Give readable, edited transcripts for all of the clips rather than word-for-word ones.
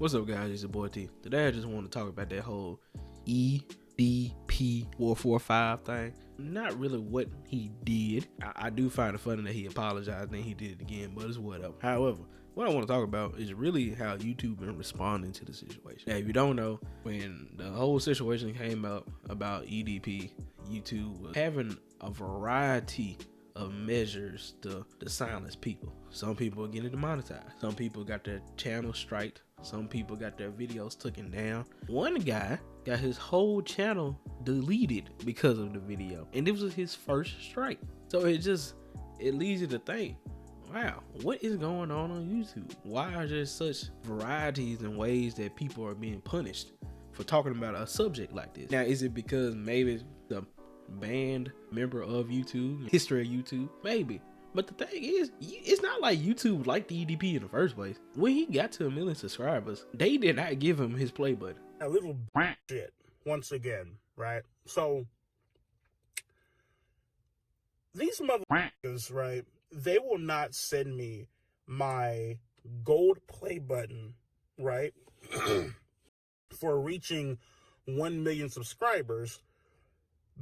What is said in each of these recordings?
What's up, guys? It's your boy T. Today I just want to talk about that whole EDP 445 thing. Not really what he did. I do find it funny that he apologized and he did it again, but it's whatever. However, what I want to talk about is really how YouTube been responding to the situation. Now, if you don't know, when the whole situation came out about EDP, YouTube was having a variety of measures to silence people. Some people are getting demonetized. Some people got their channel striked. Some people got their videos taken down. One guy got his whole channel deleted because of the video, and this was his first strike. So it leads you to think, wow, what is going on YouTube? Why are there such varieties and ways that people are being punished for talking about a subject like this? Now, is it because maybe the banned member of YouTube, history of YouTube? Maybe. But the thing is, it's not like YouTube liked the EDP in the first place. When he got to 1 million subscribers, they did not give him his play button. A little shit once again, right? So these motherfuckers, right, they will not send me my gold play button, right, for reaching 1 million subscribers,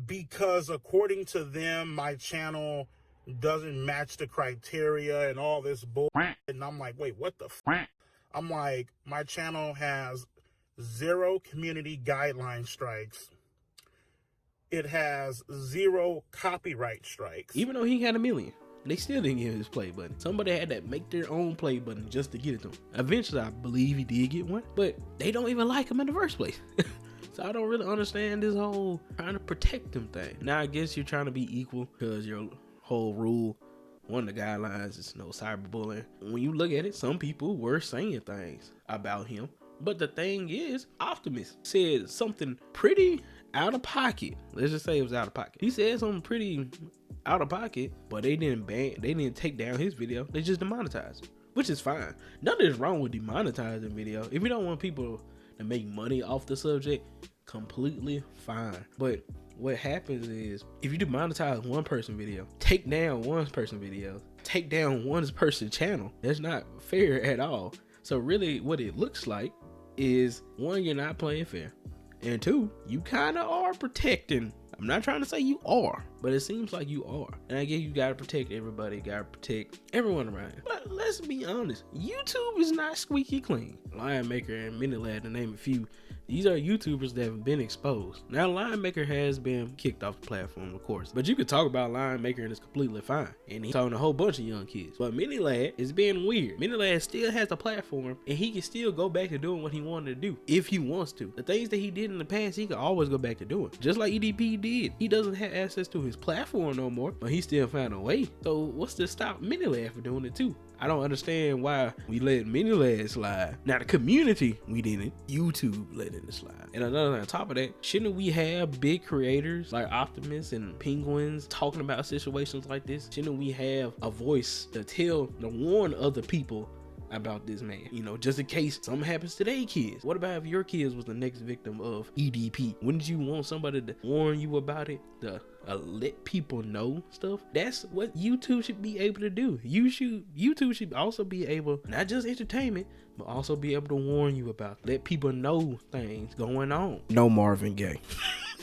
because according to them, my channel doesn't match the criteria and all this bull. And I'm like, wait, what the f? I'm like, my channel has 0 community guideline strikes. It has 0 copyright strikes. Even though he had 1 million, they still didn't give him his play button. Somebody had to make their own play button just to get it to him. Eventually, I believe he did get one, but they don't even like him in the first place. So I don't really understand this whole trying to protect them thing. Now, I guess you're trying to be equal because your whole rule, one of the guidelines is no cyberbullying. When you look at it, some people were saying things about him. But the thing is, Optimus said something pretty out of pocket. Let's just say it was out of pocket. He said something pretty out of pocket, but they didn't take down his video. They just demonetized it, which is fine. Nothing is wrong with demonetizing video. If you don't want people to make money off the subject, completely fine. But what happens is, if you demonetize one person video, take down one person video, take down one person channel, that's not fair at all. So really what it looks like is, one, you're not playing fair, and 2, you kind of are protecting. I'm not trying to say you are, but it seems like you are. And I guess you gotta protect everybody, gotta protect everyone around you. But let's be honest, YouTube is not squeaky clean. Lion Maker and Minilad, to name a few, these are YouTubers that have been exposed. Now, Lion Maker has been kicked off the platform, of course, but you could talk about Lion Maker and it's completely fine. And he's talking to a whole bunch of young kids. But Minilad is being weird. Minilad still has the platform, and he can still go back to doing what he wanted to do if he wants to. The things that he did in the past, he could always go back to doing. Just like EDP did. He doesn't have access to his platform no more, but he still found a way. So what's to stop Minilad from doing it too? I don't understand why we let Minilad slide. Now, the community, we didn't. YouTube let it slide. And another thing on top of that, shouldn't we have big creators like Optimus and Penguins talking about situations like this? Shouldn't we have a voice to warn other people about this man, you know, just in case something happens to their kids? What about if your kids was the next victim of EDP? Wouldn't you want somebody to warn you about it, to let people know stuff? That's what YouTube should be able to do. YouTube should also be able, not just entertainment, but also be able to warn you about, let people know things going on. No Marvin Gaye.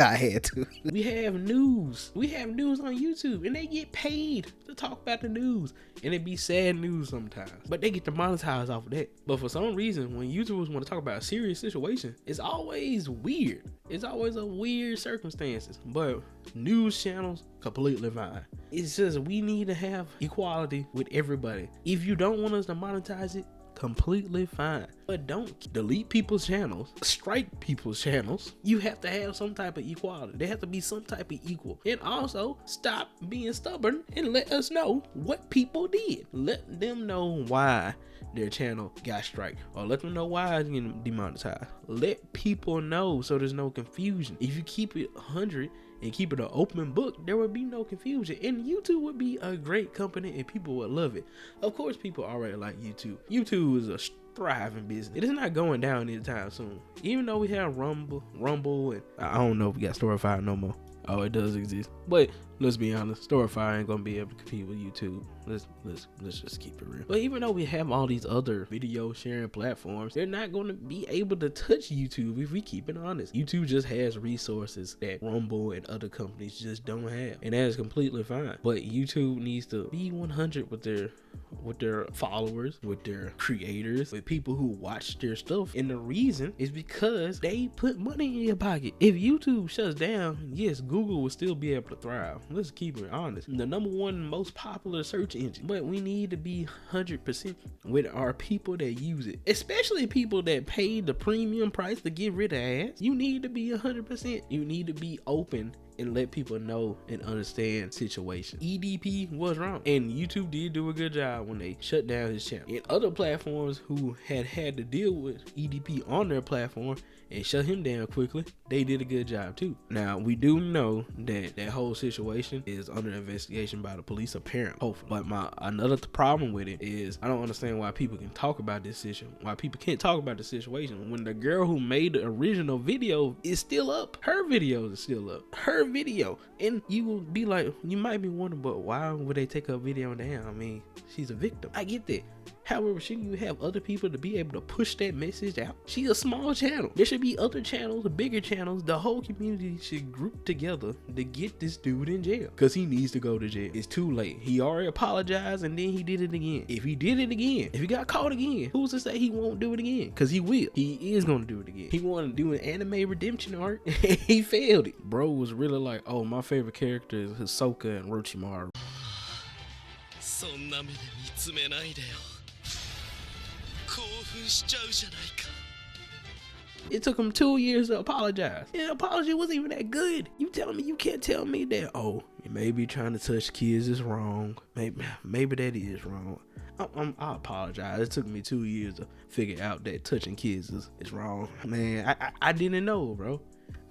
I had to. We have news on YouTube, and they get paid to talk about the news, and it be sad news sometimes, but they get demonetized off of that. But for some reason, when YouTubers want to talk about a serious situation, it's always weird. It's always a weird circumstances. But news channels, completely fine. It's just, we need to have equality with everybody. If you don't want us to monetize it, completely fine, but don't delete people's channels, strike people's channels. You have to have some type of equality. There have to be some type of equal. And also, stop being stubborn and let us know what people did. Let them know why their channel got striked, or let them know why it's getting demonetized. Let people know so there's no confusion. If you keep it 100 and keep it an open book, there would be no confusion, and YouTube would be a great company and people would love it. Of course, people already like YouTube. YouTube is a thriving business. It is not going down anytime soon. Even though we have Rumble, and I don't know if we got Storyfire no more. Oh, it does exist, but let's be honest, Storify ain't gonna be able to compete with YouTube. Let's just keep it real. But even though we have all these other video sharing platforms, they're not gonna be able to touch YouTube if we keep it honest. YouTube just has resources that Rumble and other companies just don't have, and that is completely fine. But YouTube needs to be 100 with their followers, with their creators, with people who watch their stuff. And the reason is because they put money in your pocket. If YouTube shuts down, yes, Google will still be able to thrive. Let's keep it honest. The number one most popular search engine. But we need to be 100% with our people that use it, especially people that pay the premium price to get rid of ads. You need to be 100%. You need to be open and let people know and understand situation. EDP was wrong, and YouTube did do a good job when they shut down his channel. And other platforms who had to deal with EDP on their platform and shut him down quickly, they did a good job too. Now we do know that that whole situation is under investigation by the police, apparently. Hopefully. But another problem with it is I don't understand why people can talk about this situation, why people can't talk about the situation when the girl who made the original video is still up. Her video is still up. Her video. And you will be like, you might be wondering, but why would they take her video down? I mean, she's a victim. I get that. However, shouldn't you have other people to be able to push that message out? She's a small channel. There should be other channels, bigger channels. The whole community should group together to get this dude in jail, because he needs to go to jail. It's too late. He already apologized and then he did it again. If he did it again, if he got caught again, who's to say he won't do it again? Because he will. He is going to do it again. He wanted to do an anime redemption arc and he failed it. Bro was really like, oh, my favorite character is Hisoka and Orochimaru. It took him 2 years to apologize. And the apology wasn't even that good. You telling me, you can't tell me that, oh, maybe trying to touch kids is wrong. Maybe that is wrong. I apologize. It took me 2 years to figure out that touching kids is wrong. Man, I didn't know, bro.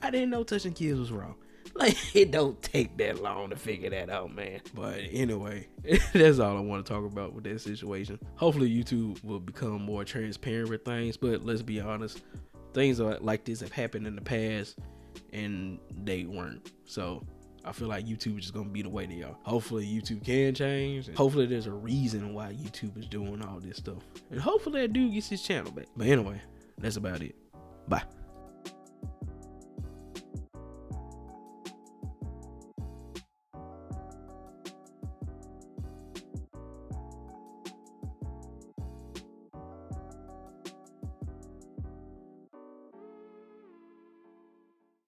I didn't know touching kids was wrong. Like, it don't take that long to figure that out, man. But anyway, that's all I want to talk about with that situation. Hopefully YouTube will become more transparent with things, but let's be honest, things like this have happened in the past and they weren't. So I feel like YouTube is just gonna be the way they are. Hopefully YouTube can change, and hopefully there's a reason why YouTube is doing all this stuff, and hopefully that dude gets his channel back. But anyway, that's about it. Bye.